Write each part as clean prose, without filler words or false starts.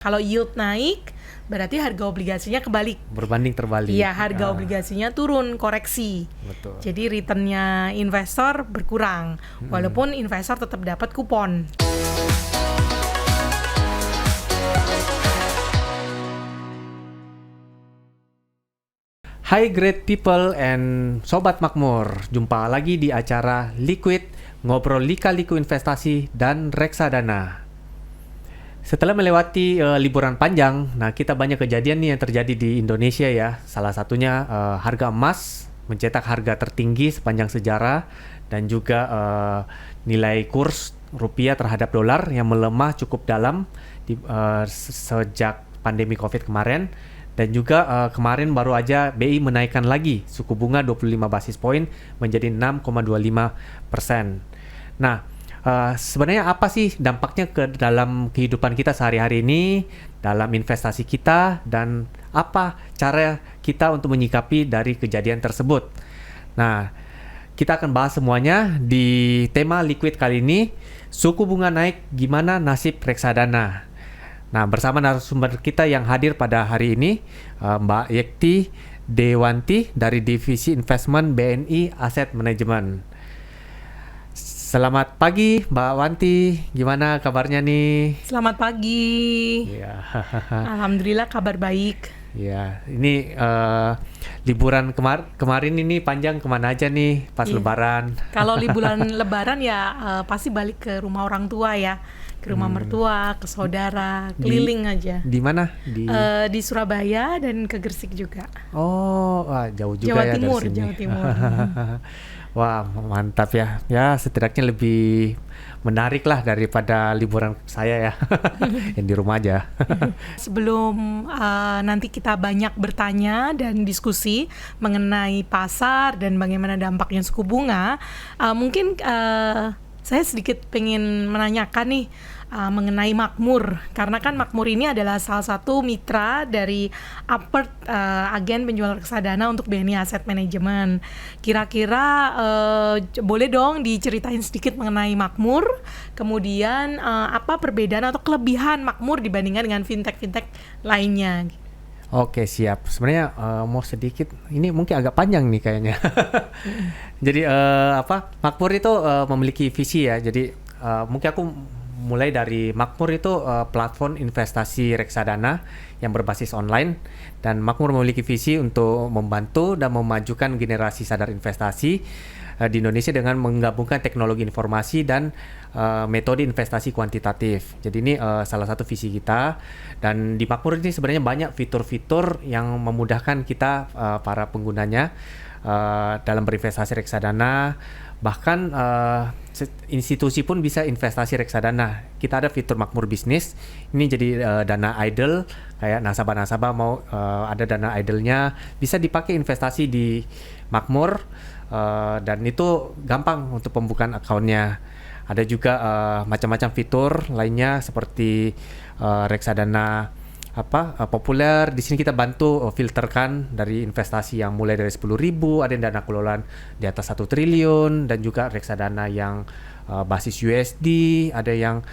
Kalau yield naik, berarti harga obligasinya kebalik. Berbanding terbalik. Iya, harga obligasinya turun, koreksi. Betul. Jadi returnnya investor berkurang, walaupun investor tetap dapat kupon. Hi great people and Sobat Makmur. Jumpa lagi di acara Liquid, ngobrol lika-liku investasi dan reksadana. Setelah melewati liburan panjang, nah kita banyak kejadian nih yang terjadi di Indonesia ya. Salah satunya harga emas mencetak harga tertinggi sepanjang sejarah dan juga nilai kurs rupiah terhadap dolar yang melemah cukup dalam sejak pandemi Covid kemarin. Dan juga kemarin baru aja BI menaikkan lagi suku bunga 25 basis poin menjadi 6,25%. Nah, sebenarnya apa sih dampaknya ke dalam kehidupan kita sehari-hari ini, dalam investasi kita, dan apa cara kita untuk menyikapi dari kejadian tersebut? Nah, kita akan bahas semuanya di tema Liquid kali ini. Suku bunga naik, gimana nasib reksadana? Nah, bersama narasumber kita yang hadir pada hari ini, Mbak Yekti Dewanti dari Divisi Investment BNI Asset Management. Selamat pagi Mbak Wanti, gimana kabarnya nih? Selamat pagi. Ya. Alhamdulillah kabar baik. Ya, ini liburan kemarin ini panjang, kemana aja nih pas Lebaran? Kalau liburan Lebaran ya pasti balik ke rumah orang tua ya. Ke rumah mertua, ke saudara, keliling aja. Di mana? Di Surabaya dan ke Gresik juga. Oh, jauh juga ya Timur, dari sini. Jawa Timur. Wah, mantap ya. Ya, setidaknya lebih menarik lah daripada liburan saya ya. Yang di rumah aja. Sebelum nanti kita banyak bertanya dan diskusi mengenai pasar dan bagaimana dampaknya suku bunga, mungkin saya sedikit pengen menanyakan nih mengenai Makmur, karena kan Makmur ini adalah salah satu mitra dari Apert, agen penjual reksadana untuk BNI Asset Management. Kira-kira boleh dong diceritain sedikit mengenai Makmur, kemudian apa perbedaan atau kelebihan Makmur dibandingkan dengan fintech-fintech lainnya? Oke, siap. Sebenarnya mau sedikit, ini mungkin agak panjang nih kayaknya. Jadi Makmur itu memiliki visi ya. Jadi mungkin aku mulai dari Makmur itu platform investasi reksadana yang berbasis online, dan Makmur memiliki visi untuk membantu dan memajukan generasi sadar investasi di Indonesia dengan menggabungkan teknologi informasi dan metode investasi kuantitatif. Jadi ini salah satu visi kita, dan di Makmur ini sebenarnya banyak fitur-fitur yang memudahkan kita para penggunanya dalam berinvestasi reksadana. Bahkan institusi pun bisa investasi reksadana. Kita ada fitur Makmur Bisnis. Ini jadi dana idle, kayak nasabah-nasabah mau ada dana idle-nya, bisa dipakai investasi di Makmur, dan itu gampang untuk pembukaan akunnya. Ada juga macam-macam fitur lainnya seperti reksadana populer. Di sini kita bantu filterkan dari investasi yang mulai dari 10.000, ada yang dana kelolaan di atas 1 triliun, dan juga reksadana yang basis USD, ada yang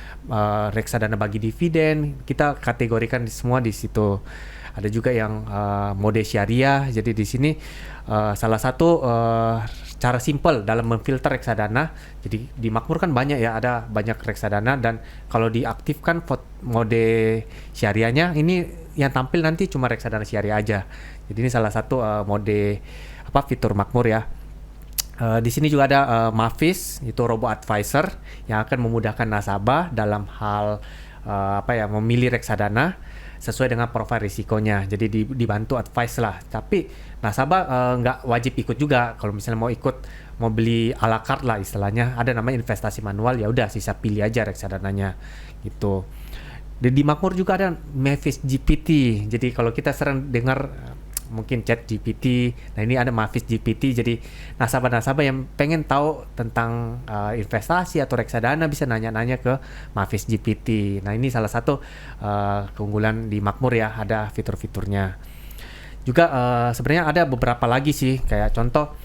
reksadana bagi dividen. Kita kategorikan semua di situ. Ada juga yang mode syariah. Jadi di sini salah satu cara simple dalam memfilter reksadana. Jadi di Makmur kan banyak ya, ada banyak reksadana, dan kalau diaktifkan mode syariahnya, ini yang tampil nanti cuma reksadana syariah aja. Jadi ini salah satu mode fitur Makmur ya. Di sini juga ada Mafis, itu robo advisor yang akan memudahkan nasabah dalam hal memilih reksadana sesuai dengan profil risikonya. Jadi dibantu advice lah. Tapi nasabah nggak wajib ikut juga. Kalau misalnya mau beli a la carte lah istilahnya, ada namanya investasi manual, ya udah sisa pilih aja reksadananya gitu. Di Makmur juga ada Mafis GPT. Jadi kalau kita sering dengar mungkin Chat GPT, nah ini ada Mafis GPT. Jadi nasabah-nasabah yang pengen tahu tentang investasi atau reksadana bisa nanya-nanya ke Mafis GPT. Nah ini salah satu keunggulan di Makmur ya, ada fitur-fiturnya. Juga sebenarnya ada beberapa lagi sih, kayak contoh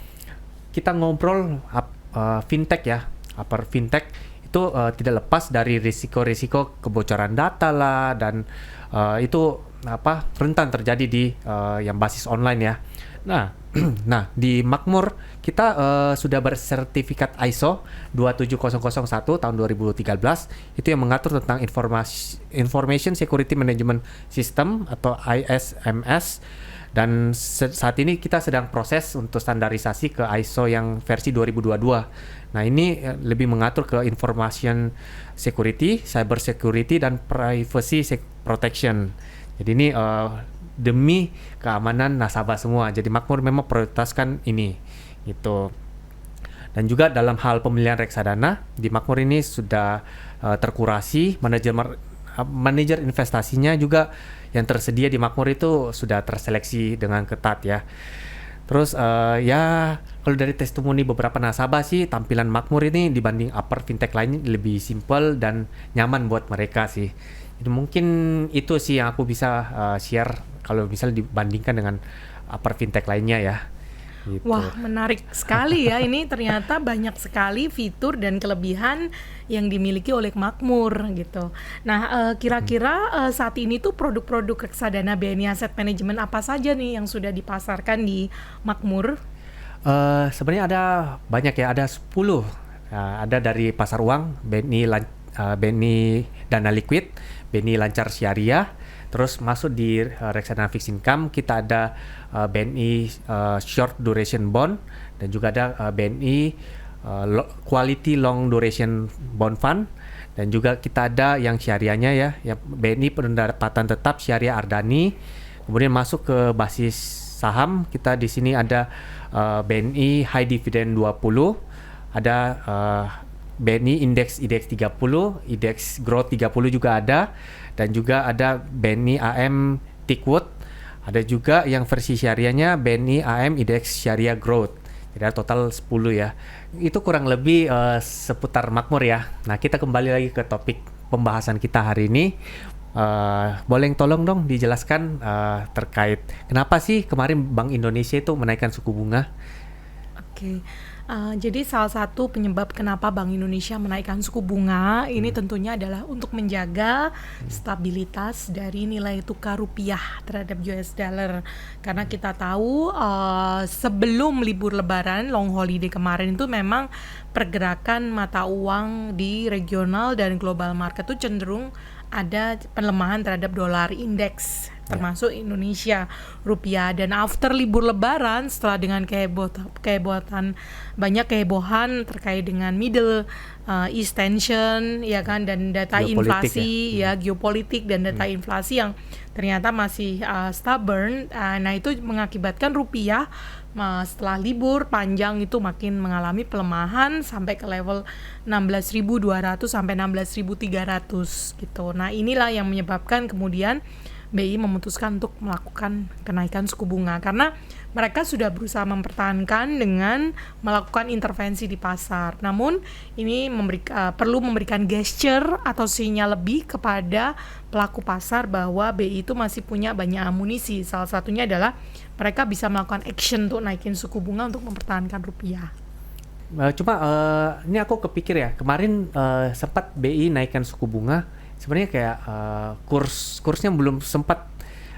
kita ngobrol fintech ya, fintech itu tidak lepas dari risiko-risiko kebocoran data lah, dan itu rentan terjadi di yang basis online ya. Nah, nah di Makmur kita sudah bersertifikat ISO 27001 tahun 2013 itu yang mengatur tentang Information Security Management System atau ISMS. Dan saat ini kita sedang proses untuk standarisasi ke ISO yang versi 2022. Nah ini lebih mengatur ke information security, cyber security, dan privacy protection. Jadi ini demi keamanan nasabah semua. Jadi Makmur memang prioritaskan ini gitu. Dan juga dalam hal pemilihan reksadana di Makmur ini sudah terkurasi, manajer investasinya juga yang tersedia di Makmur itu sudah terseleksi dengan ketat ya. Terus ya kalau dari testimoni beberapa nasabah sih tampilan Makmur ini dibanding upper fintech lainnya lebih simple dan nyaman buat mereka sih. Jadi mungkin itu sih yang aku bisa share kalau misalnya dibandingkan dengan upper fintech lainnya ya. Gitu. Wah, menarik sekali ya. Ini ternyata banyak sekali fitur dan kelebihan yang dimiliki oleh Makmur gitu. Nah, kira-kira saat ini tuh produk-produk reksadana BNI Asset Management apa saja nih yang sudah dipasarkan di Makmur? Sebenarnya ada banyak ya, ada 10. Ada dari pasar uang, BNI Dana Liquid, BNI Lancar Syariah. Terus masuk di reksadana fixed income kita ada BNI Short Duration Bond dan juga ada BNI Quality Long Duration Bond Fund, dan juga kita ada yang syariahnya ya BNI Pendapatan Tetap Syariah Ardani. Kemudian masuk ke basis saham kita di sini ada BNI High Dividend 20, ada BNI Index 30, Index Growth 30 juga ada, dan juga ada BNI AM Tickwood, ada juga yang versi syariahnya BNI AM Index Syariah Growth. Jadi ada total 10 ya. Itu kurang lebih seputar Makmur ya. Nah kita kembali lagi ke topik pembahasan kita hari ini. Boleh tolong dong dijelaskan terkait kenapa sih kemarin Bank Indonesia itu menaikkan suku bunga? Oke. Jadi salah satu penyebab kenapa Bank Indonesia menaikkan suku bunga ini tentunya adalah untuk menjaga stabilitas dari nilai tukar rupiah terhadap US dollar. Karena kita tahu sebelum libur lebaran, long holiday kemarin itu memang pergerakan mata uang di regional dan global market itu cenderung ada pelemahan terhadap dolar indeks, termasuk Indonesia rupiah. Dan after libur lebaran, setelah dengan banyak kehebohan terkait dengan Middle East tension ya kan, dan data Geopolitik inflasi geopolitik dan data inflasi yang ternyata masih stubborn. Nah itu mengakibatkan rupiah setelah libur panjang itu makin mengalami pelemahan sampai ke level 16.200 sampai 16.300 gitu. Nah inilah yang menyebabkan kemudian BI memutuskan untuk melakukan kenaikan suku bunga, karena mereka sudah berusaha mempertahankan dengan melakukan intervensi di pasar. Namun ini perlu memberikan gesture atau sinyal lebih kepada pelaku pasar bahwa BI itu masih punya banyak amunisi. Salah satunya adalah mereka bisa melakukan action untuk naikin suku bunga untuk mempertahankan rupiah. Cuma ini aku kepikir ya, kemarin sempat BI naikkan suku bunga. Sebenarnya kayak kursnya belum sempat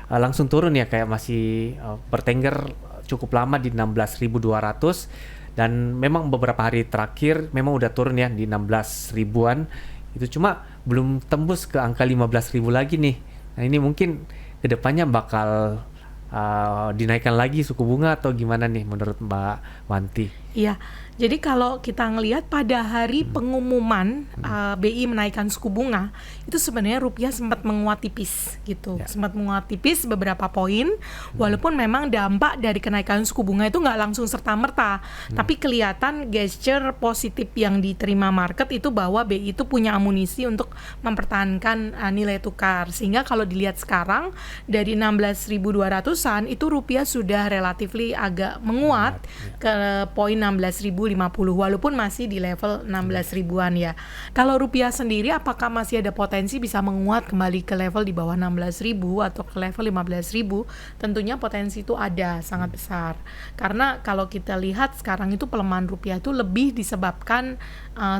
langsung turun ya, kayak masih bertengger cukup lama di 16.200, dan memang beberapa hari terakhir memang udah turun ya di 16 ribuan. Itu cuma belum tembus ke angka 15.000 lagi nih. Nah ini mungkin kedepannya bakal dinaikkan lagi suku bunga atau gimana nih menurut Mbak Wanti? Iya, jadi kalau kita ngelihat pada hari pengumuman BI menaikkan suku bunga, itu sebenarnya rupiah sempat menguat tipis gitu, sempat menguat tipis beberapa poin, walaupun memang dampak dari kenaikan suku bunga itu nggak langsung serta-merta, tapi kelihatan gesture positif yang diterima market itu bahwa BI itu punya amunisi untuk mempertahankan nilai tukar, sehingga kalau dilihat sekarang dari 16.200-an itu rupiah sudah relatifly agak menguat ke poin 16.050 walaupun masih di level 16 ribuan ya. Kalau rupiah sendiri apakah masih ada potensi bisa menguat kembali ke level di bawah 16.000 atau ke level 15.000? Tentunya potensi itu ada, sangat besar. Karena kalau kita lihat sekarang itu pelemahan rupiah itu lebih disebabkan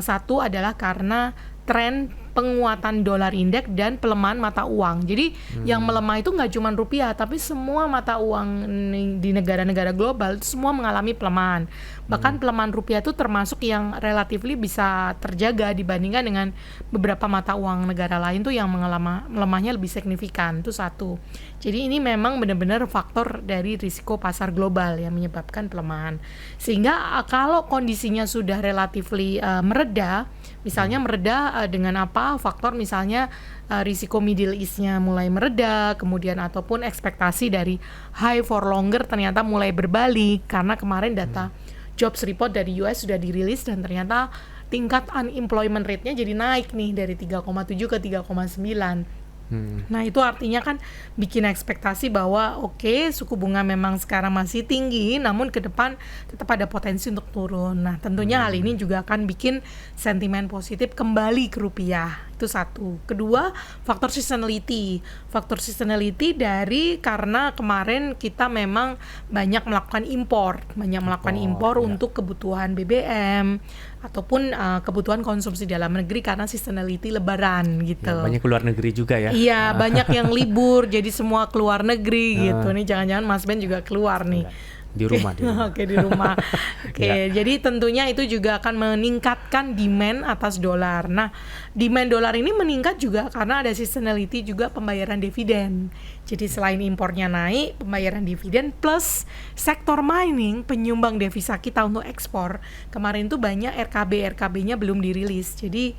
satu adalah karena tren penguatan dolar indeks dan pelemahan mata uang. Jadi yang melemah itu nggak cuma rupiah, tapi semua mata uang di negara-negara global itu semua mengalami pelemahan. Bahkan pelemahan rupiah itu termasuk yang relatifly bisa terjaga dibandingkan dengan beberapa mata uang negara lain tuh yang melemahnya lebih signifikan. Itu satu. Jadi ini memang benar-benar faktor dari risiko pasar global yang menyebabkan pelemahan. Sehingga kalau kondisinya sudah relatifly mereda, misalnya mereda dengan apa? Faktor misalnya risiko Middle East-nya mulai mereda, kemudian ataupun ekspektasi dari high for longer ternyata mulai berbalik karena kemarin data jobs report dari US sudah dirilis dan ternyata tingkat unemployment rate-nya jadi naik nih dari 3,7 ke 3,9. Nah itu artinya kan bikin ekspektasi bahwa oke, suku bunga memang sekarang masih tinggi, namun ke depan tetap ada potensi untuk turun. Nah tentunya hal ini juga akan bikin sentimen positif kembali ke rupiah. Itu satu. Kedua, faktor seasonality. Faktor seasonality karena kemarin kita memang banyak melakukan impor untuk kebutuhan BBM ataupun kebutuhan konsumsi dalam negeri karena seasonality lebaran gitu. Ya, banyak keluar negeri juga ya. Iya, banyak yang libur jadi semua keluar negeri gitu. Nih jangan-jangan Mas Ben juga keluar nih. Di rumah. Oke, di rumah. Oke, jadi tentunya itu juga akan meningkatkan demand atas dolar. Nah, demand dolar ini meningkat juga karena ada seasonality juga pembayaran dividen. Jadi selain impornya naik, pembayaran dividen plus sektor mining penyumbang devisa kita untuk ekspor. Kemarin tuh banyak RKB-nya belum dirilis. Jadi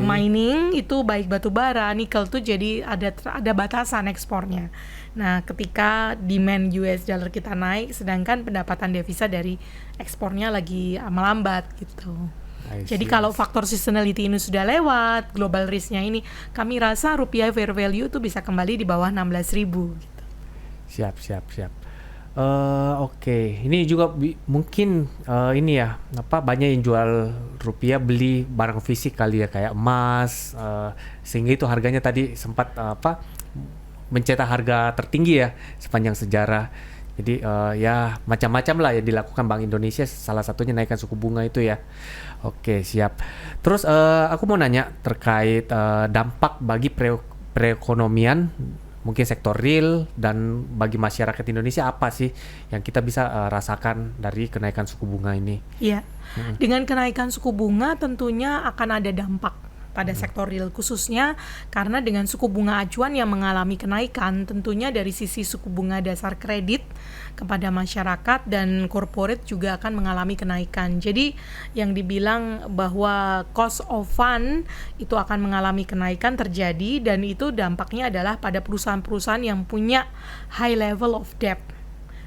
mining itu baik batu bara, nikel tuh jadi ada batasan ekspornya. Nah, ketika demand US dollar kita naik, sedangkan pendapatan devisa dari ekspornya lagi melambat gitu. Jadi kalau faktor seasonality ini sudah lewat, global risk-nya ini, kami rasa rupiah fair value itu bisa kembali di bawah 16.000 gitu. Siap. Oke. Ini juga mungkin ini ya, banyak yang jual rupiah beli barang fisik kali ya, kayak emas, sehingga itu harganya tadi sempat mencetak harga tertinggi ya sepanjang sejarah. Jadi ya macam-macam lah yang dilakukan Bank Indonesia, salah satunya naikkan suku bunga itu ya. Oke, siap. Terus aku mau nanya terkait dampak bagi perekonomian, mungkin sektor real dan bagi masyarakat Indonesia apa sih yang kita bisa rasakan dari kenaikan suku bunga ini? Iya, dengan kenaikan suku bunga tentunya akan ada dampak pada sektor real khususnya karena dengan suku bunga acuan yang mengalami kenaikan, tentunya dari sisi suku bunga dasar kredit kepada masyarakat dan corporate juga akan mengalami kenaikan. Jadi yang dibilang bahwa cost of fund itu akan mengalami kenaikan terjadi, dan itu dampaknya adalah pada perusahaan-perusahaan yang punya high level of debt.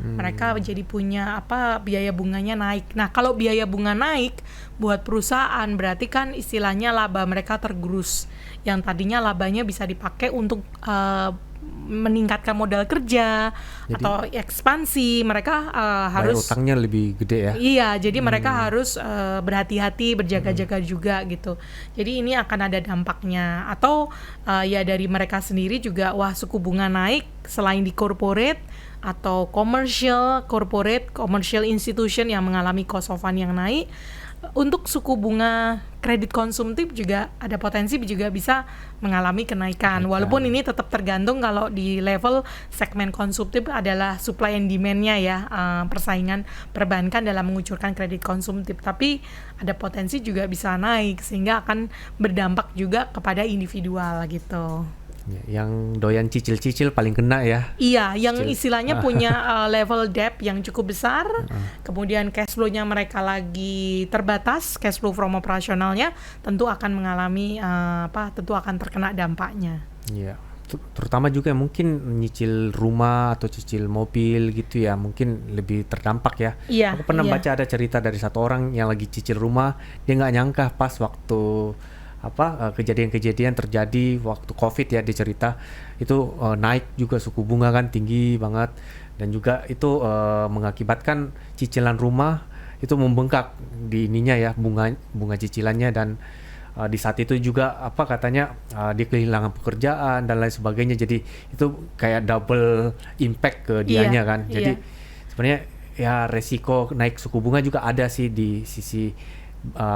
Mereka jadi punya biaya bunganya naik. Nah, kalau biaya bunga naik buat perusahaan berarti kan istilahnya laba mereka tergerus. Yang tadinya labanya bisa dipakai untuk meningkatkan modal kerja, jadi, atau ekspansi, mereka harus utangnya lebih gede ya. Iya, jadi mereka harus berhati-hati, berjaga-jaga juga gitu. Jadi ini akan ada dampaknya. Atau ya dari mereka sendiri juga, suku bunga naik selain di corporate atau commercial institution yang mengalami cost of fund yang naik, untuk suku bunga kredit konsumtif juga ada potensi juga bisa mengalami kenaikan. Walaupun ini tetap tergantung kalau di level segmen konsumtif adalah supply and demand-nya ya, persaingan perbankan dalam mengucurkan kredit konsumtif. Tapi ada potensi juga bisa naik sehingga akan berdampak juga kepada individual gitu. Ya, yang doyan cicil-cicil paling kena ya. Iya, yang istilahnya punya level debt yang cukup besar, kemudian cash flow-nya mereka lagi terbatas, cash flow from operasionalnya tentu akan mengalami tentu akan terkena dampaknya. Iya, terutama juga mungkin nyicil rumah atau cicil mobil gitu ya, mungkin lebih terdampak ya. Iya, aku pernah baca ada cerita dari satu orang yang lagi cicil rumah, dia nggak nyangka pas waktu kejadian-kejadian terjadi waktu COVID ya, dicerita itu naik juga suku bunga kan tinggi banget, dan juga itu mengakibatkan cicilan rumah itu membengkak di ininya ya, bunga cicilannya, dan di saat itu juga katanya dia kehilangan pekerjaan dan lain sebagainya, jadi itu kayak double impact ke dianya kan. Jadi sebenarnya ya resiko naik suku bunga juga ada sih di sisi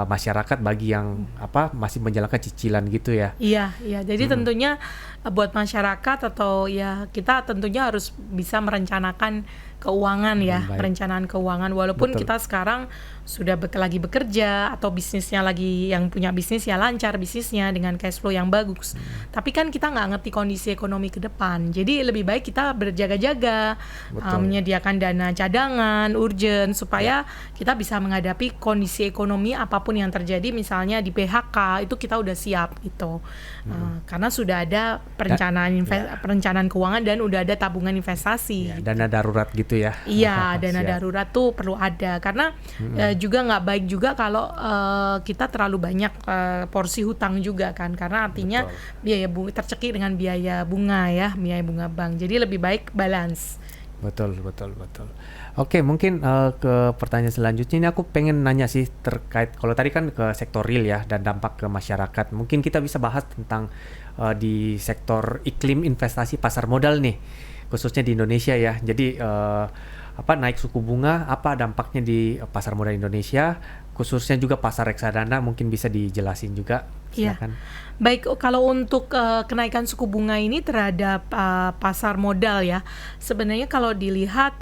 masyarakat bagi yang masih menjalankan cicilan gitu ya. Iya, iya. Jadi tentunya buat masyarakat atau ya kita tentunya harus bisa merencanakan keuangan ya, Baik. perencanaan keuangan. Walaupun Betul. kita sekarang sudah lagi bekerja atau bisnisnya lagi, yang punya bisnis ya lancar bisnisnya dengan cash flow yang bagus. Tapi kan kita nggak ngerti kondisi ekonomi ke depan. Jadi lebih baik kita berjaga-jaga, Betul. menyediakan dana cadangan, urgent, supaya kita bisa menghadapi kondisi ekonomi apapun yang terjadi, misalnya di PHK itu kita udah siap gitu. Karena sudah ada perencanaan keuangan dan udah ada tabungan investasi. Ya, dana darurat gitu ya. Iya, dana Siap. darurat tuh perlu ada karena juga nggak baik juga kalau kita terlalu banyak porsi hutang juga kan, karena artinya Betul. biaya bunga tercekik dengan biaya bunga ya, biaya bunga bank. Jadi lebih baik balance. Betul. Oke, mungkin ke pertanyaan selanjutnya ini aku pengen nanya sih terkait, kalau tadi kan ke sektor real ya dan dampak ke masyarakat. Mungkin kita bisa bahas tentang di sektor iklim investasi pasar modal nih, khususnya di Indonesia ya. Jadi naik suku bunga, apa dampaknya di pasar modal Indonesia, khususnya juga pasar reksadana, mungkin bisa dijelasin juga. Iya. Silakan. Baik, kalau untuk kenaikan suku bunga ini terhadap pasar modal ya, sebenarnya kalau dilihat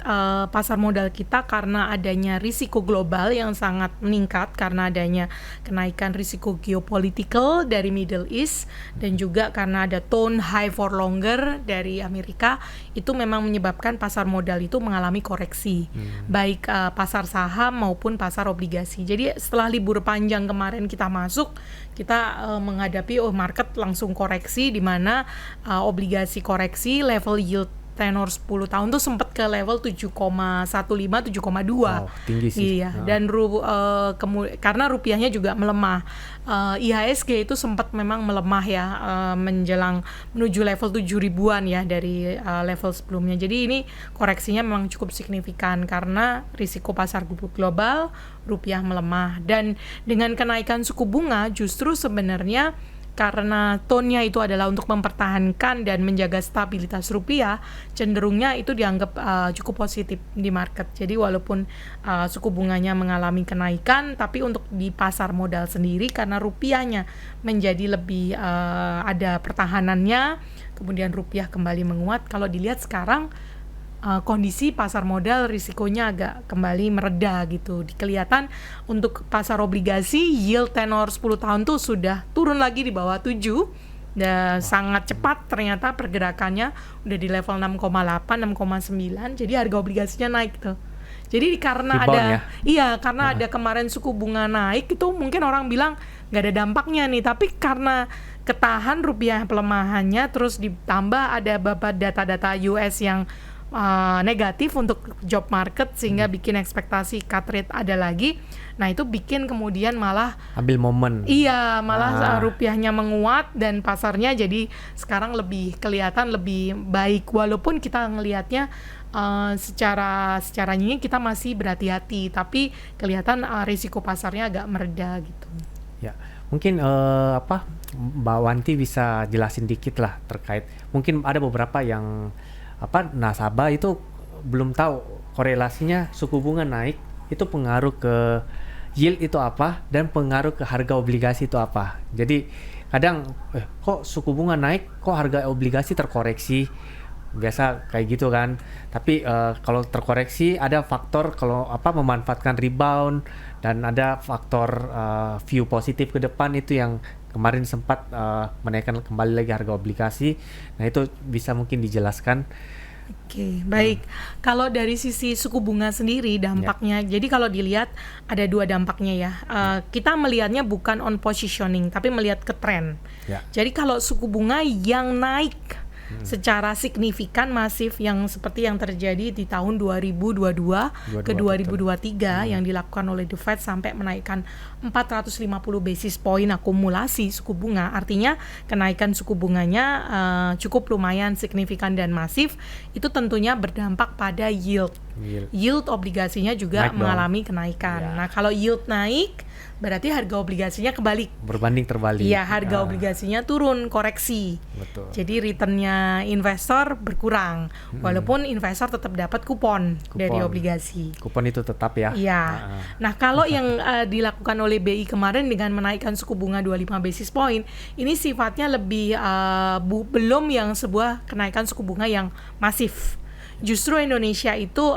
pasar modal kita karena adanya risiko global yang sangat meningkat karena adanya kenaikan risiko geopolitical dari Middle East dan juga karena ada tone high for longer dari Amerika, itu memang menyebabkan pasar modal itu mengalami koreksi, baik pasar saham maupun pasar obligasi. Jadi setelah libur panjang kemarin kita masuk, kita menghadapi market langsung koreksi, di mana obligasi koreksi, level yield tenor 10 tahun tuh sempat ke level 7,15 7,2. Wow, tinggi sih. Iya, dan karena rupiahnya juga melemah. IHSG itu sempat memang melemah ya, menjelang menuju level 7 ribuan ya dari level sebelumnya. Jadi ini koreksinya memang cukup signifikan karena risiko pasar global, rupiah melemah, dan dengan kenaikan suku bunga justru sebenarnya karena tone-nya itu adalah untuk mempertahankan dan menjaga stabilitas rupiah, cenderungnya itu dianggap cukup positif di market. Jadi walaupun suku bunganya mengalami kenaikan, tapi untuk di pasar modal sendiri karena rupiahnya menjadi lebih ada pertahanannya, kemudian rupiah kembali menguat. Kalau dilihat sekarang kondisi pasar modal risikonya agak kembali mereda gitu. Kelihatan untuk pasar obligasi yield tenor 10 tahun tuh sudah turun lagi di bawah 7. Dan sangat cepat ternyata pergerakannya udah di level 6,8, 6,9. Jadi harga obligasinya naik tuh. Jadi karena Rebound karena ada kemarin suku bunga naik itu mungkin orang bilang nggak ada dampaknya nih, tapi karena ketahan rupiah pelemahannya, terus ditambah ada beberapa data-data US yang negatif untuk job market sehingga bikin ekspektasi cut rate ada lagi. Nah itu bikin kemudian malah Ambil momen. Iya, malah rupiahnya menguat dan pasarnya jadi sekarang lebih kelihatan lebih baik, walaupun kita ngelihatnya secara ini kita masih berhati-hati, tapi kelihatan risiko pasarnya agak mereda gitu. Ya, mungkin Mbak Wanti bisa jelasin dikit lah terkait, mungkin ada beberapa yang nasabah itu belum tahu korelasinya suku bunga naik itu pengaruh ke yield itu apa dan pengaruh ke harga obligasi itu apa. Jadi kadang kok suku bunga naik kok harga obligasi terkoreksi, biasa kayak gitu kan. Tapi kalau terkoreksi ada faktor kalau memanfaatkan rebound, dan ada faktor view positif ke depan itu yang kemarin sempat menaikkan kembali lagi harga obligasi. Nah itu bisa mungkin dijelaskan. Oke, baik. Kalau dari sisi suku bunga sendiri dampaknya, jadi kalau dilihat ada dua dampaknya ya. Kita melihatnya bukan on positioning, tapi melihat ke tren. Jadi kalau suku bunga yang naik secara signifikan masif yang seperti yang terjadi di tahun 2022 ke 2023 yang dilakukan oleh The Fed sampai menaikkan 450 basis point akumulasi suku bunga, artinya kenaikan suku bunganya cukup lumayan signifikan dan masif, itu tentunya berdampak pada yield obligasinya juga mengalami kenaikan. Nah kalau yield naik berarti harga obligasinya kebalik, berbanding terbalik. Iya, harga obligasinya turun, koreksi. Betul. Jadi returnnya investor berkurang, walaupun investor tetap dapat kupon dari obligasi. Kupon itu tetap ya. Iya. Nah, kalau yang dilakukan oleh BI kemarin dengan menaikkan suku bunga 25 basis point, ini sifatnya lebih belum yang sebuah kenaikan suku bunga yang masif. Justru Indonesia itu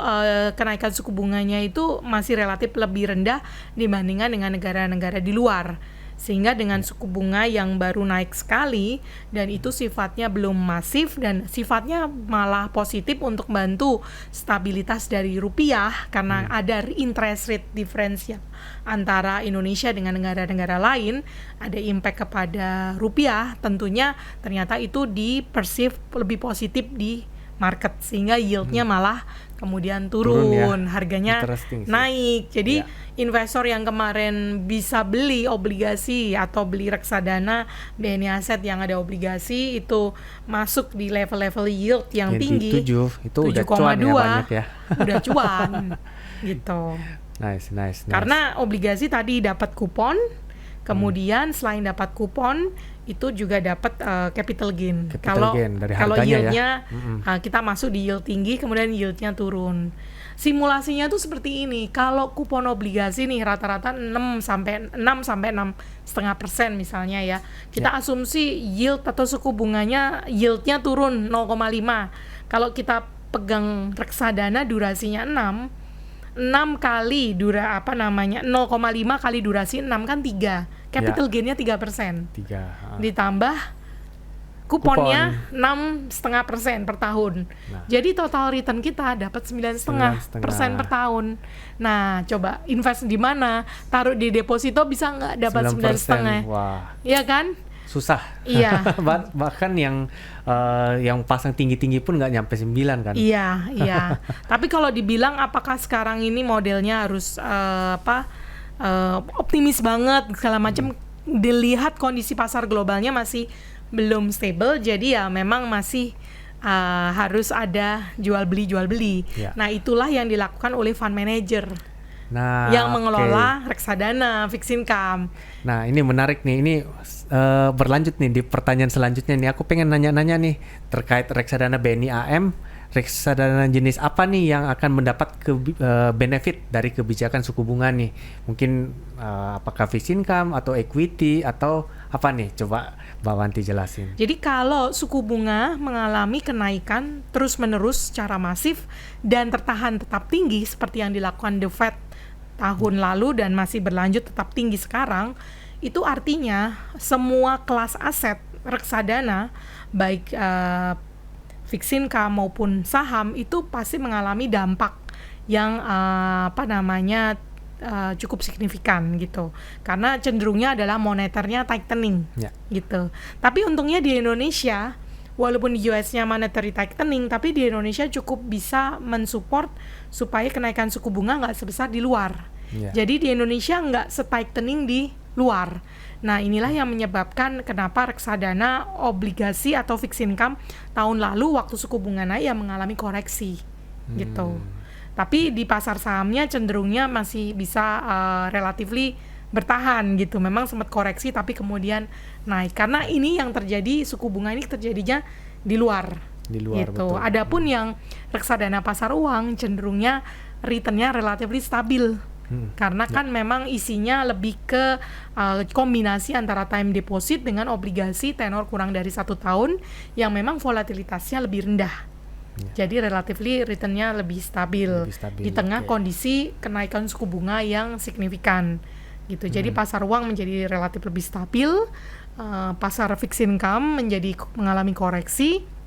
kenaikan suku bunganya itu masih relatif lebih rendah dibandingkan dengan negara-negara di luar. Sehingga dengan suku bunga yang baru naik sekali dan itu sifatnya belum masif dan sifatnya malah positif untuk bantu stabilitas dari rupiah karena ada interest rate difference ya antara Indonesia dengan negara-negara lain, ada impact kepada rupiah, tentunya ternyata itu di-perceive lebih positif di market sehingga yieldnya malah kemudian turun ya. Harganya naik. Jadi investor yang kemarin bisa beli obligasi atau beli reksadana BNI Asset yang ada obligasi itu masuk di level-level yield yang tinggi 7 itu udah cuan ya banyak ya. Udah cuan gitu. Nice. Karena obligasi tadi dapat kupon, kemudian selain dapat kupon itu juga dapat capital gain. Kalau yieldnya kita masuk di yield tinggi, kemudian yieldnya turun. Simulasinya tuh seperti ini. Kalau kupon obligasi nih rata-rata 6 sampai 6,5% misalnya ya. Kita asumsi yield atau suku bunganya yieldnya turun 0,5. Kalau kita pegang reksadana durasinya 6 kali 0,5 kali durasi 6 kan 3. Capital gainnya 3%. Ditambah kuponnya 6,5% per tahun. Jadi total return kita dapat 9,5% per tahun. Nah, coba invest di mana? Taruh di deposito bisa nggak dapat 9,5? Wah. Iya kan? Susah. Iya. Bahkan yang pasang tinggi-tinggi pun nggak nyampe 9 kan. Iya. Tapi kalau dibilang apakah sekarang ini modelnya harus optimis banget segala macam, dilihat kondisi pasar globalnya masih belum stable, jadi ya memang masih harus ada jual beli. Nah, itulah yang dilakukan oleh fund manager yang mengelola reksadana fixed income. Nah, ini menarik nih, ini berlanjut nih di pertanyaan selanjutnya nih, aku pengen nanya-nanya nih terkait reksadana BNI AM. Reksadana jenis apa nih yang akan mendapat benefit dari kebijakan suku bunga nih? Mungkin apakah fixed income atau equity atau apa nih? Coba Mbak Wanti jelasin. Jadi kalau suku bunga mengalami kenaikan terus-menerus secara masif dan tertahan tetap tinggi seperti yang dilakukan The Fed tahun lalu dan masih berlanjut tetap tinggi sekarang, itu artinya semua kelas aset reksadana baik fixed income maupun saham itu pasti mengalami dampak yang cukup signifikan gitu. Karena cenderungnya adalah moneternya tightening gitu. Tapi untungnya di Indonesia, walaupun di US-nya monetary tightening, tapi di Indonesia cukup bisa mensupport supaya kenaikan suku bunga nggak sebesar di luar. Jadi di Indonesia nggak se-tightening di luar. Nah, inilah yang menyebabkan kenapa reksadana, obligasi atau fixed income tahun lalu waktu suku bunga naik ya mengalami koreksi gitu. Tapi di pasar sahamnya cenderungnya masih bisa relatively bertahan gitu. Memang sempat koreksi tapi kemudian naik. Karena ini yang terjadi, suku bunga ini terjadinya di luar gitu. Adapun yang reksadana pasar uang cenderungnya returnnya relatively stabil. Karena kan memang isinya lebih ke kombinasi antara time deposit dengan obligasi tenor kurang dari 1 tahun yang memang volatilitasnya lebih rendah. Jadi relatively returnnya lebih stabil di tengah kondisi kenaikan suku bunga yang signifikan gitu. Jadi pasar uang menjadi relatif lebih stabil, pasar fixed income mengalami koreksi.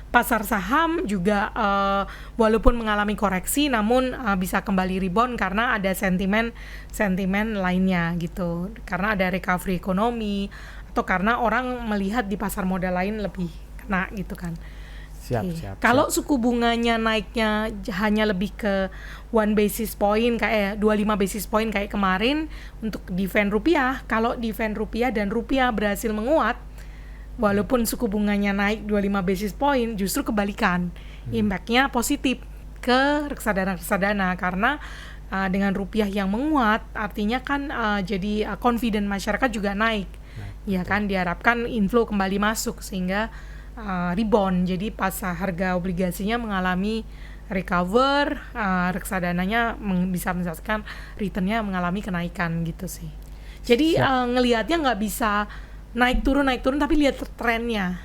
Pasar saham juga walaupun mengalami koreksi namun bisa kembali rebound karena ada sentimen lainnya gitu. Karena ada recovery ekonomi atau karena orang melihat di pasar modal lain lebih kena gitu kan. Siap. Kalau suku bunganya naiknya hanya lebih ke 1 basis point kayak 25 basis point kayak kemarin untuk defend rupiah, kalau defend rupiah dan rupiah berhasil menguat walaupun suku bunganya naik 25 basis point, justru kebalikan. Impact-nya positif ke reksadana karena dengan rupiah yang menguat, artinya kan jadi confident masyarakat juga naik. Ya kan, diharapkan inflow kembali masuk sehingga rebound. Jadi pas harga obligasinya mengalami recover, reksadananya bisa menghasilkan returnnya mengalami kenaikan gitu sih. Jadi ngelihatnya nggak bisa naik turun tapi lihat trennya.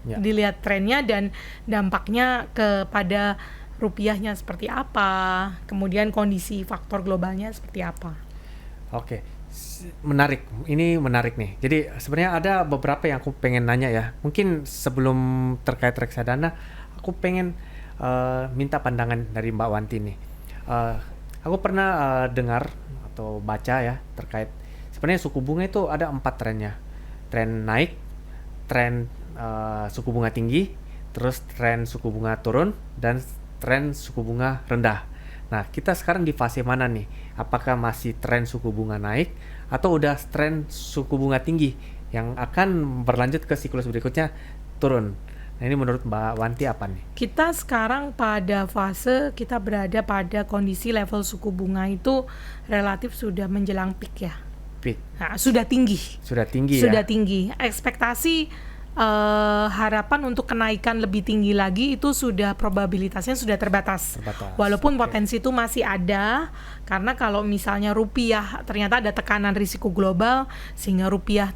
Ya. Dilihat trennya dan dampaknya kepada rupiahnya seperti apa, kemudian kondisi faktor globalnya seperti apa. Oke, menarik. Ini menarik nih. Jadi sebenarnya ada beberapa yang aku pengen nanya ya. Mungkin sebelum terkait reksadana, aku pengen minta pandangan dari Mbak Wanti nih. Aku pernah dengar atau baca ya terkait sebenarnya suku bunga itu ada 4 trennya. Tren naik, tren suku bunga tinggi, terus tren suku bunga turun, dan tren suku bunga rendah. Nah, kita sekarang di fase mana nih? Apakah masih tren suku bunga naik atau udah tren suku bunga tinggi yang akan berlanjut ke siklus berikutnya turun? Nah, ini menurut Mbak Wanti apa nih? Kita sekarang pada fase kita berada pada kondisi level suku bunga itu relatif sudah menjelang peak ya. Peak. Nah, sudah tinggi. Sudah tinggi Sudah ya? tinggi. Ekspektasi harapan untuk kenaikan lebih tinggi lagi itu sudah probabilitasnya sudah terbatas. Walaupun potensi itu masih ada, karena kalau misalnya rupiah ternyata ada tekanan risiko global sehingga rupiah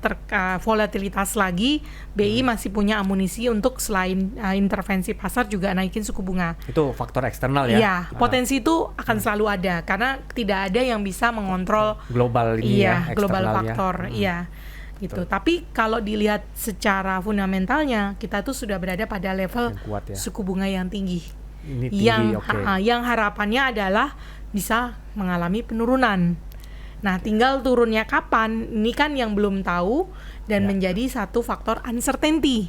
volatilitas lagi, BI masih punya amunisi untuk selain intervensi pasar juga naikin suku bunga. Itu faktor eksternal ya? Iya, potensi itu akan selalu ada karena tidak ada yang bisa mengontrol global ini ya, global eksternal faktor, iya. Gitu. Tapi kalau dilihat secara fundamentalnya, kita tuh sudah berada pada level kuat ya. suku bunga yang tinggi. Ini tinggi, Yang harapannya adalah bisa mengalami penurunan. Nah, tinggal turunnya kapan? Ini kan yang belum tahu dan menjadi satu faktor uncertainty.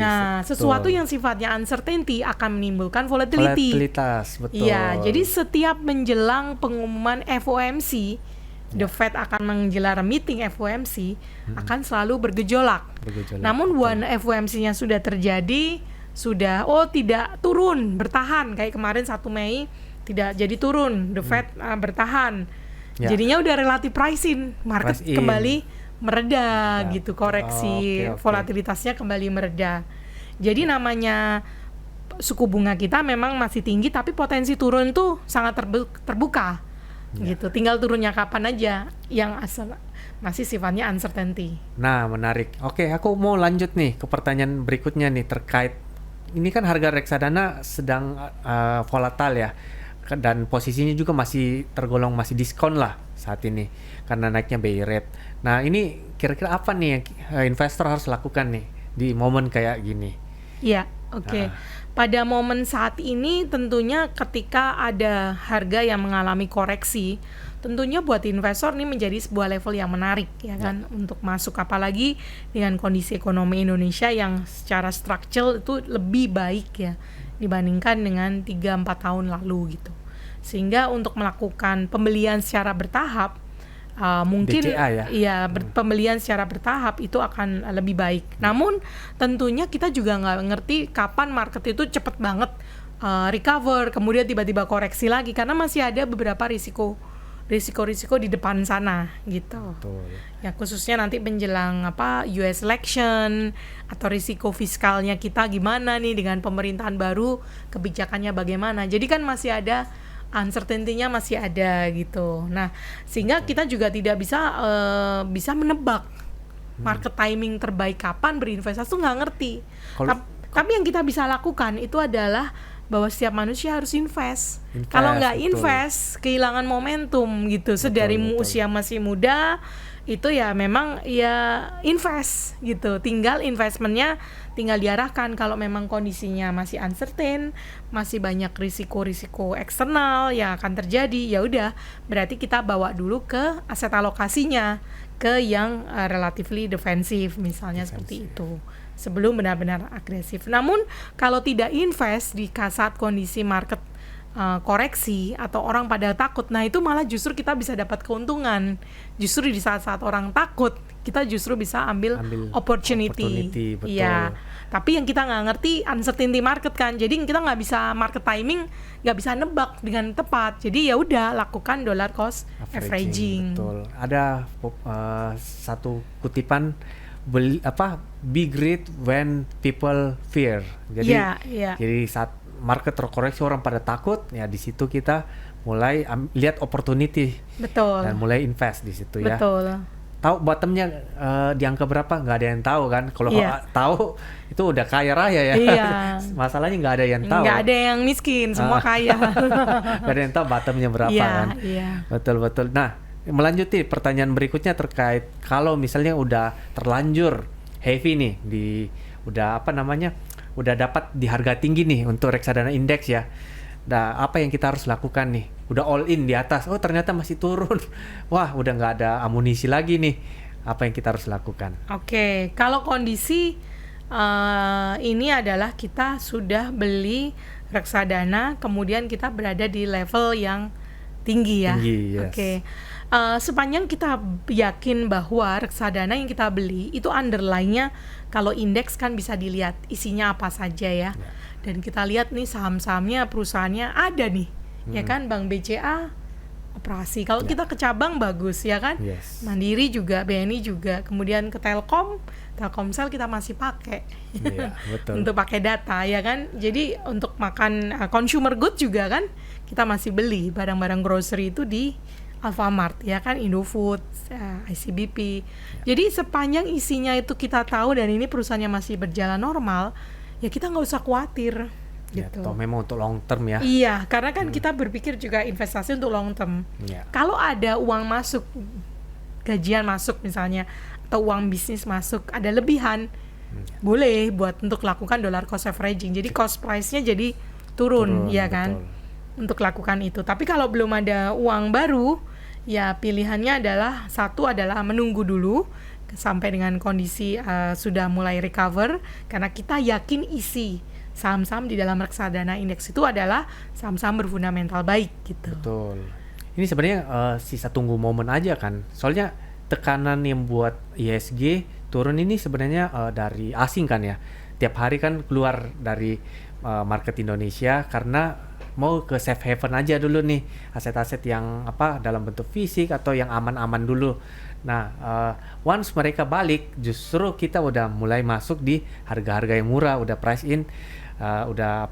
Nah, sesuatu yang sifatnya uncertainty akan menimbulkan volatilitas, betul. Iya, jadi setiap menjelang pengumuman FOMC, The Fed akan menggelar meeting FOMC akan selalu bergejolak. Namun one FOMC-nya sudah terjadi, tidak turun, bertahan kayak kemarin 1 Mei tidak jadi turun, The Fed bertahan. Jadinya udah relative pricing, market kembali mereda gitu, koreksi volatilitasnya kembali mereda. Jadi namanya suku bunga kita memang masih tinggi tapi potensi turun tuh sangat terbuka. Gitu, tinggal turunnya kapan aja yang asal masih sifatnya uncertainty. Nah, menarik. Oke, aku mau lanjut nih ke pertanyaan berikutnya nih terkait ini kan harga reksadana sedang volatile ya, dan posisinya juga masih tergolong masih diskon lah saat ini karena naiknya BI rate. Nah, ini kira-kira apa nih yang investor harus lakukan nih di momen kayak gini? Iya, oke. Pada momen saat ini tentunya ketika ada harga yang mengalami koreksi, tentunya buat investor ini menjadi sebuah level yang menarik ya kan untuk masuk, apalagi dengan kondisi ekonomi Indonesia yang secara struktural itu lebih baik ya dibandingkan dengan 3-4 tahun lalu gitu. Sehingga untuk melakukan pembelian secara bertahap mungkin DCA ya? Pembelian secara bertahap itu akan lebih baik. Namun tentunya kita juga nggak ngerti kapan market itu cepet banget recover, kemudian tiba-tiba koreksi lagi karena masih ada beberapa risiko di depan sana gitu. Betul. Ya khususnya nanti menjelang US election atau risiko fiskalnya kita gimana nih dengan pemerintahan baru, kebijakannya bagaimana. Jadi kan masih ada uncertainty-nya masih ada gitu. Nah, sehingga kita juga tidak bisa menebak market timing terbaik kapan berinvestasi tuh nggak ngerti. Tapi yang kita bisa lakukan itu adalah bahwa setiap manusia harus invest. Kalau nggak invest, kehilangan momentum gitu. Sedari usia masih muda itu ya memang ya invest gitu. Tinggal investmentnya tinggal diarahkan. Kalau memang kondisinya masih uncertain, masih banyak risiko-risiko eksternal yang akan terjadi, ya udah berarti kita bawa dulu ke aset alokasinya ke yang relatively defensif misalnya seperti itu. Sebelum benar-benar agresif. Namun kalau tidak invest di saat kondisi market koreksi atau orang pada takut, nah itu malah justru kita bisa dapat keuntungan. Justru di saat-saat orang takut, kita justru bisa ambil opportunity. Betul. Iya. Tapi yang kita nggak ngerti uncertainty market kan, jadi kita nggak bisa market timing, nggak bisa nebak dengan tepat. Jadi ya udah lakukan dollar cost averaging. Betul. Ada satu kutipan be great when people fear. Jadi Iya, iya. jadi saat market terkoreksi orang pada takut, ya di situ kita mulai lihat opportunity Betul. dan mulai invest di situ ya. Betul. Tahu bottomnya di angka berapa? Nggak ada yang tahu kan. Kalau Iya. tahu itu udah kaya raya ya. Iya. Masalahnya nggak ada yang tahu. Nggak ada yang miskin, semua kaya. Nggak ada yang tahu bottomnya berapa Iya, kan. iya. Betul. Nah, melanjuti pertanyaan berikutnya terkait kalau misalnya udah terlanjur heavy nih udah dapat di harga tinggi nih untuk reksadana indeks ya. Nah, apa yang kita harus lakukan nih? Udah all in di atas, oh ternyata masih turun. Wah, udah nggak ada amunisi lagi nih. Apa yang kita harus lakukan? Oke, kalau kondisi ini adalah kita sudah beli reksadana, kemudian kita berada di level yang tinggi ya. Tinggi, yes. Oke, sepanjang kita yakin bahwa reksadana yang kita beli itu underlying-nya, kalau indeks kan bisa dilihat isinya apa saja ya. Dan kita lihat nih saham-sahamnya, perusahaannya ada nih, ya kan, Bank BCA operasi. Kalau kita ke cabang bagus ya kan, Yes. Mandiri juga, BNI juga, kemudian ke Telkomsel kita masih pakai Iya, betul. untuk pakai data ya kan. Jadi untuk makan consumer good juga kan kita masih beli barang-barang grocery itu di Alfamart ya kan, Indofood, ICBP. Jadi sepanjang isinya itu kita tahu dan ini perusahaannya masih berjalan normal, ya kita nggak usah khawatir Ya, gitu. toh memang untuk long term ya. Iya, karena kan kita berpikir juga investasi untuk long term. Ya. Kalau ada uang masuk, gajian masuk misalnya, atau uang bisnis masuk, ada lebihan, boleh buat untuk lakukan dollar cost averaging. Jadi cost price-nya jadi turun, ya kan, betul. untuk lakukan itu. Tapi kalau belum ada uang baru, ya pilihannya adalah satu adalah menunggu dulu sampai dengan kondisi sudah mulai recover, karena kita yakin isi saham-saham di dalam reksadana indeks itu adalah saham-saham berfundamental baik gitu. Betul. Ini sebenarnya sisa tunggu momen aja kan. Soalnya tekanan yang buat ISG turun ini sebenarnya dari asing kan ya. Tiap hari kan keluar dari market Indonesia karena mau ke safe haven aja dulu nih, aset-aset yang dalam bentuk fisik atau yang aman-aman dulu. Nah, once mereka balik, justru kita udah mulai masuk di harga-harga yang murah, udah price in, udah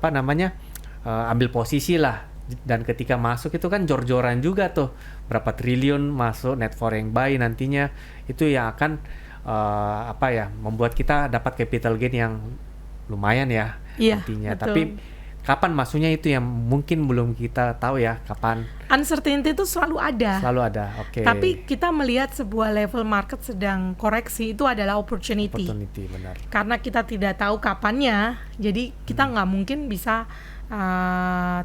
ambil posisi lah. Dan ketika masuk itu kan jor-joran juga tuh, berapa triliun masuk net foreign buy nantinya, itu yang akan membuat kita dapat capital gain yang lumayan ya nantinya. Betul. Tapi kapan masuknya itu yang mungkin belum kita tahu ya, kapan. Uncertainty itu selalu ada. Selalu ada, oke. Tapi kita melihat sebuah level market sedang koreksi itu adalah opportunity. Opportunity, benar. Karena kita tidak tahu kapannya, jadi kita nggak mungkin bisa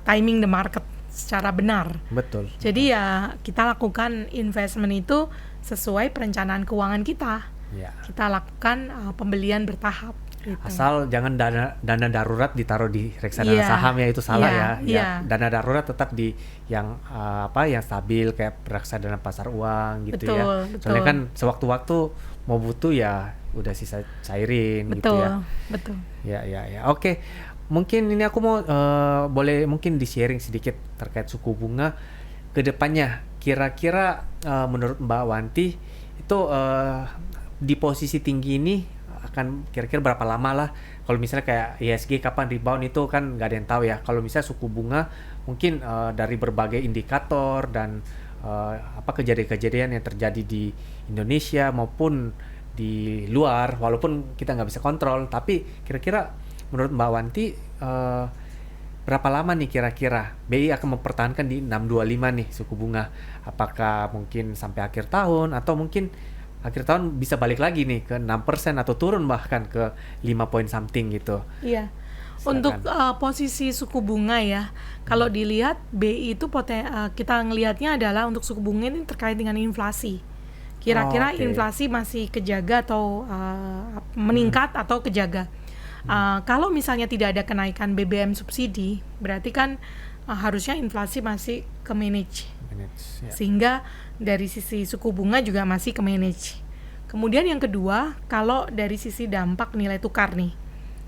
timing the market secara benar. Betul. Jadi ya kita lakukan investment itu sesuai perencanaan keuangan kita. Ya. Kita lakukan pembelian bertahap. Gitu. Asal jangan dana darurat ditaruh di reksadana Iya. saham ya, itu salah Iya, ya. iya. Dana darurat tetap di yang yang stabil kayak reksadana pasar uang gitu Betul, ya. betul. Soalnya kan sewaktu-waktu mau butuh ya udah sisa cairin gitu ya. Betul. Ya. Oke. Mungkin ini aku mau boleh mungkin di-sharing sedikit terkait suku bunga ke depannya. Kira-kira menurut Mbak Wanti itu di posisi tinggi ini akan kira-kira berapa lama lah? Kalau misalnya kayak ISG kapan rebound itu kan nggak ada yang tahu ya. Kalau misalnya suku bunga mungkin dari berbagai indikator dan kejadian-kejadian yang terjadi di Indonesia maupun di luar, walaupun kita nggak bisa kontrol, tapi kira-kira menurut Mbak Wanti berapa lama nih kira-kira BI akan mempertahankan di 625 nih suku bunga? Apakah mungkin sampai akhir tahun atau mungkin akhir tahun bisa balik lagi nih ke 6% atau turun bahkan ke 5 point something gitu? Iya. Silakan. Untuk posisi suku bunga ya, kalau dilihat BI itu kita ngelihatnya adalah untuk suku bunga ini terkait dengan inflasi. Kira-kira oke. inflasi masih kejaga atau meningkat atau kejaga. Kalau misalnya tidak ada kenaikan BBM subsidi, berarti kan harusnya inflasi masih ke manage. Ya. Sehingga dari sisi suku bunga juga masih ke manage. Kemudian yang kedua, kalau dari sisi dampak nilai tukar nih.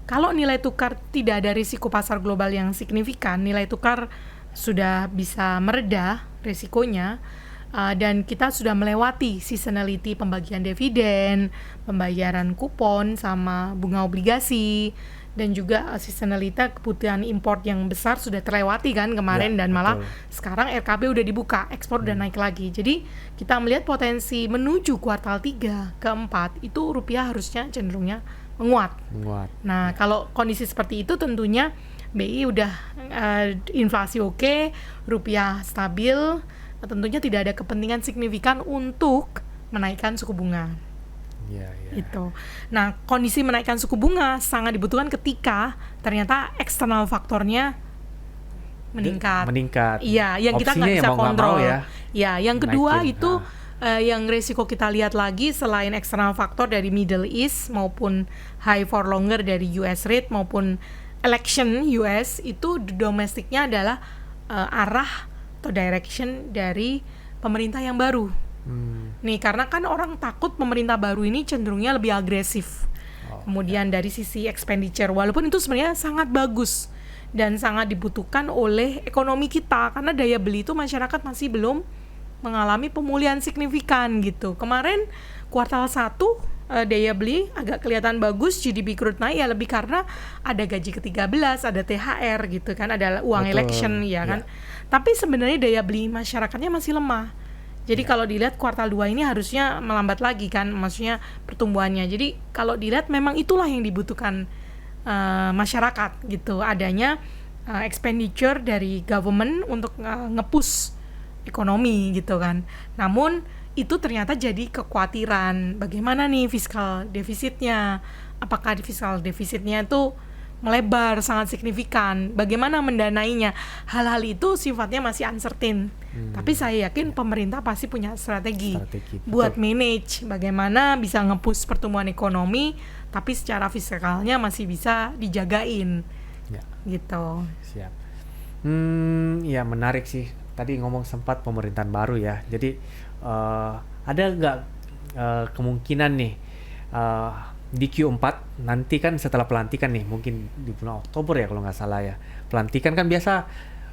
Kalau nilai tukar tidak ada risiko pasar global yang signifikan, nilai tukar sudah bisa mereda risikonya, Dan kita sudah melewati seasonality pembagian dividen, pembayaran kupon sama bunga obligasi, dan juga seasonality kebutuhan import yang besar sudah terlewati kan kemarin, dan malah sekarang RKB udah dibuka, ekspor udah naik lagi. Jadi kita melihat potensi menuju kuartal 3 ke 4 itu rupiah harusnya cenderungnya menguat. Nah, kalau kondisi seperti itu tentunya BI udah inflasi oke, rupiah stabil, tentunya tidak ada kepentingan signifikan untuk menaikkan suku bunga. Itu. Nah, kondisi menaikkan suku bunga sangat dibutuhkan ketika ternyata eksternal faktornya meningkat. Iya, yang kita nggak bisa kontrol. Ya, yang kedua itu yang resiko kita lihat lagi selain eksternal faktor dari Middle East maupun high for longer dari US rate maupun election US, itu domestiknya adalah arah atau direction dari pemerintah yang baru. Nih, karena kan orang takut pemerintah baru ini cenderungnya lebih agresif. Kemudian dari sisi expenditure, walaupun itu sebenarnya sangat bagus dan sangat dibutuhkan oleh ekonomi kita, karena daya beli itu masyarakat masih belum mengalami pemulihan signifikan gitu. Kemarin kuartal 1 daya beli agak kelihatan bagus, GDP crude naik ya lebih karena ada gaji ke-13, ada THR gitu kan, ada uang election ya kan. Tapi sebenarnya daya beli masyarakatnya masih lemah. Jadi kalau dilihat kuartal 2 ini harusnya melambat lagi kan, maksudnya pertumbuhannya. Jadi kalau dilihat memang itulah yang dibutuhkan masyarakat gitu, adanya expenditure dari government untuk nge-push ekonomi gitu kan. Namun itu ternyata jadi kekhawatiran, bagaimana nih fiskal defisitnya, apakah fiskal defisitnya itu melebar sangat signifikan, bagaimana mendanainya, hal-hal itu sifatnya masih uncertain. Tapi saya yakin pemerintah pasti punya strategi buat manage bagaimana bisa nge-push pertumbuhan ekonomi, tapi secara fiskalnya masih bisa dijagain gitu. Siap. Ya menarik sih, tadi ngomong sempat pemerintahan baru ya, jadi ada nggak kemungkinan nih di Q4 nanti kan setelah pelantikan nih, mungkin di bulan Oktober ya kalau nggak salah ya, pelantikan kan biasa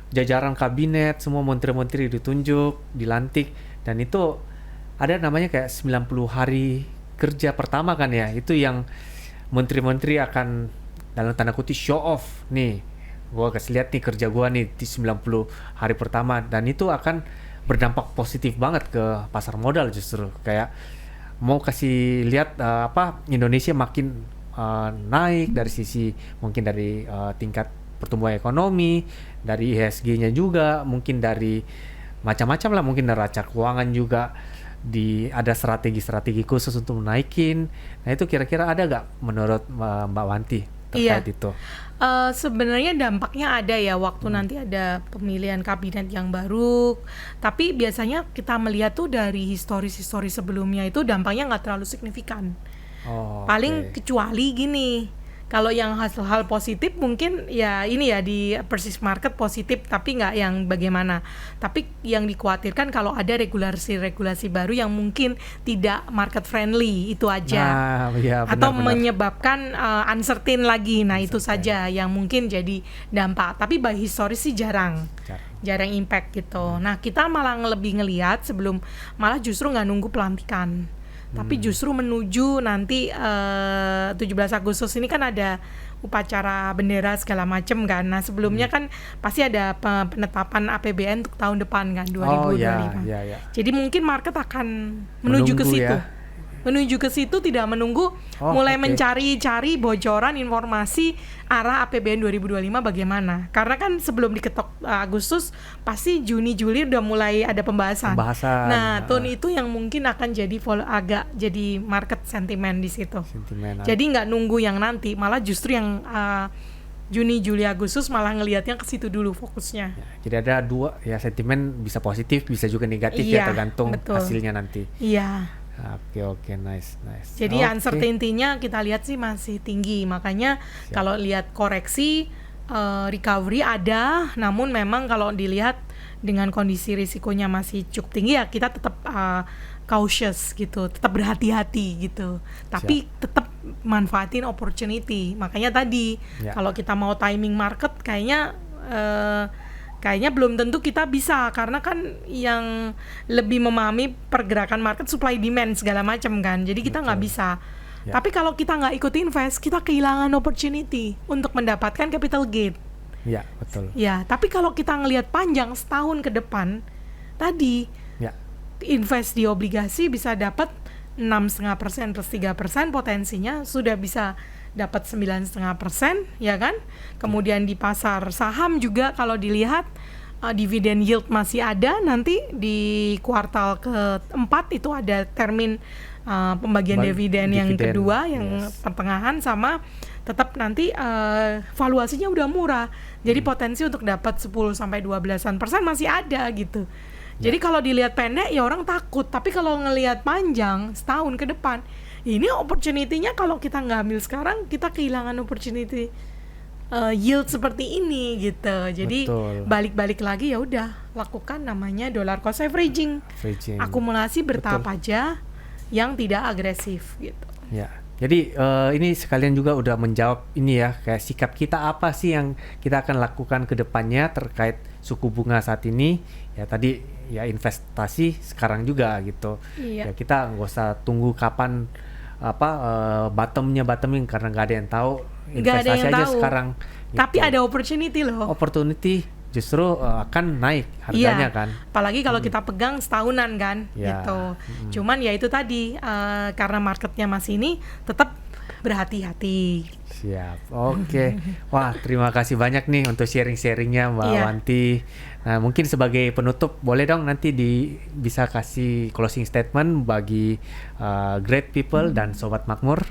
jajaran kabinet semua menteri-menteri ditunjuk, dilantik, dan itu ada namanya kayak 90 hari kerja pertama kan ya, itu yang menteri-menteri akan dalam tanda kutip show off nih, gua kasih lihat nih kerja gua nih di 90 hari pertama, dan itu akan berdampak positif banget ke pasar modal. Justru kayak mau kasih lihat Indonesia makin naik dari sisi mungkin dari tingkat pertumbuhan ekonomi, dari IHSG-nya juga, mungkin dari macam-macam lah, mungkin neraca keuangan juga ada strategi-strategi khusus untuk menaikin. Nah itu kira-kira ada nggak menurut Mbak Wanti terkait itu? Sebenarnya dampaknya ada ya waktu nanti ada pemilihan kabinet yang baru, tapi biasanya kita melihat tuh dari histori sebelumnya itu dampaknya nggak terlalu signifikan. Paling kecuali gini, kalau yang hal positif mungkin ya ini ya di Persis Market positif, tapi nggak yang bagaimana. Tapi yang dikhawatirkan kalau ada regulasi baru yang mungkin tidak market friendly, itu aja. Atau menyebabkan uncertain lagi. Nah itu saja yang mungkin jadi dampak. Tapi by historis sih jarang impact gitu. Nah kita malah lebih ngelihat sebelum, malah justru nggak nunggu pelantikan, tapi justru menuju nanti 17 Agustus ini kan ada upacara bendera segala macam kan. Nah sebelumnya kan pasti ada penetapan APBN untuk tahun depan kan 2025. Jadi mungkin market akan menuju ke situ. Menuju ke situ, tidak menunggu, mulai mencari-cari bocoran informasi arah APBN 2025 bagaimana. Karena kan sebelum diketok Agustus, pasti Juni-Juli udah mulai ada pembahasan. Nah, tone itu yang mungkin akan jadi agak jadi market sentiment di situ. Jadi nggak nunggu yang nanti, malah justru yang Juni, Juli, Agustus malah ngelihatnya ke situ dulu fokusnya. Jadi ada dua ya, sentimen bisa positif, bisa juga negatif ya, tergantung hasilnya nanti. Oke, nice. Jadi uncertainty-nya kita lihat sih masih tinggi, makanya kalau lihat koreksi, recovery ada, namun memang kalau dilihat dengan kondisi risikonya masih cukup tinggi ya kita tetap cautious gitu, tetap berhati-hati gitu. Tapi tetap manfaatin opportunity. Makanya tadi kalau kita mau timing market kayaknya kayaknya belum tentu kita bisa, karena kan yang lebih memahami pergerakan market supply demand segala macam kan, jadi kita nggak bisa. Tapi kalau kita nggak ikut invest, kita kehilangan opportunity untuk mendapatkan capital gain. Ya, betul. Ya, tapi kalau kita ngelihat panjang setahun ke depan, tadi invest di obligasi bisa dapat 6,5% plus 3%, potensinya sudah bisa dapat 9,5%, ya kan? Kemudian di pasar saham juga kalau dilihat dividen yield masih ada, nanti di kuartal keempat itu ada termin pembagian dividen yang kedua, yang pertengahan, sama tetap nanti valuasinya udah murah. Jadi potensi untuk dapat 10-12% masih ada gitu. Jadi kalau dilihat pendek ya orang takut, tapi kalau ngelihat panjang setahun ke depan, ini opportunity-nya kalau kita nggak ambil sekarang, kita kehilangan opportunity yield seperti ini gitu. Jadi balik-balik lagi ya udah lakukan namanya dollar cost averaging. Akumulasi bertahap aja yang tidak agresif gitu. Ya. Jadi ini sekalian juga udah menjawab ini ya, kayak sikap kita apa sih yang kita akan lakukan ke depannya terkait suku bunga saat ini. Ya tadi ya investasi sekarang juga gitu. Ya kita nggak usah tunggu kapan bottoming, karena nggak ada yang tahu. Investasi aja sekarang. Tapi ada opportunity loh. Opportunity justru akan naik harganya kan. Apalagi kalau kita pegang setahunan kan gitu. Cuman ya itu tadi karena marketnya masih ini, tetap berhati-hati. Siap, oke. Wah, terima kasih banyak nih untuk sharing-sharingnya Mbak Wanti. Nah, mungkin sebagai penutup boleh dong nanti bisa kasih closing statement bagi great people dan Sobat Makmur.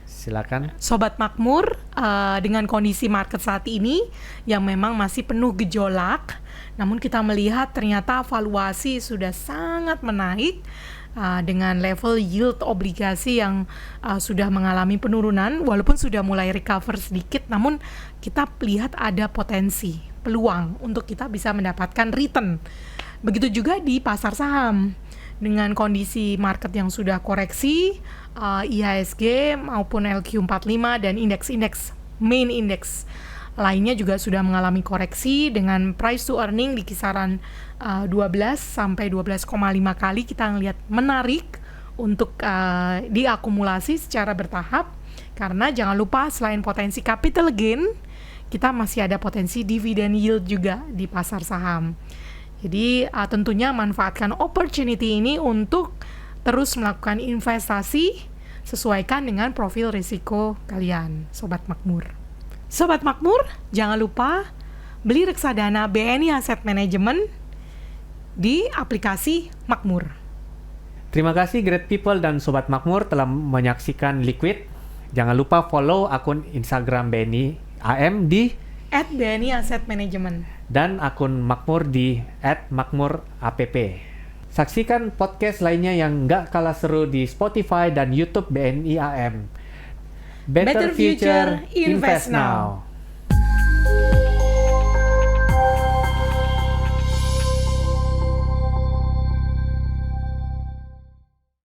Silakan. Sobat Makmur, dengan kondisi market saat ini yang memang masih penuh gejolak, namun kita melihat ternyata valuasi sudah sangat menaik dengan level yield obligasi yang sudah mengalami penurunan, walaupun sudah mulai recover sedikit, namun kita lihat ada potensi, peluang untuk kita bisa mendapatkan return. Begitu juga di pasar saham. Dengan kondisi market yang sudah koreksi, IHSG maupun LQ45 dan indeks-indeks main index lainnya juga sudah mengalami koreksi dengan price to earning di kisaran 12 sampai 12,5 kali. Kita ngelihat menarik untuk diakumulasi secara bertahap, karena jangan lupa selain potensi capital gain, kita masih ada potensi dividend yield juga di pasar saham. Jadi tentunya manfaatkan opportunity ini untuk terus melakukan investasi, sesuaikan dengan profil risiko kalian, Sobat Makmur. Sobat Makmur, jangan lupa beli reksadana BNI Asset Management di aplikasi Makmur. Terima kasih Great People dan Sobat Makmur telah menyaksikan Liquid. Jangan lupa follow akun Instagram BNI AM di @BNI Asset Management dan akun Makmur di @makmurapp. Saksikan podcast lainnya yang nggak kalah seru di Spotify dan YouTube BNI AM. Better Future, Invest Now.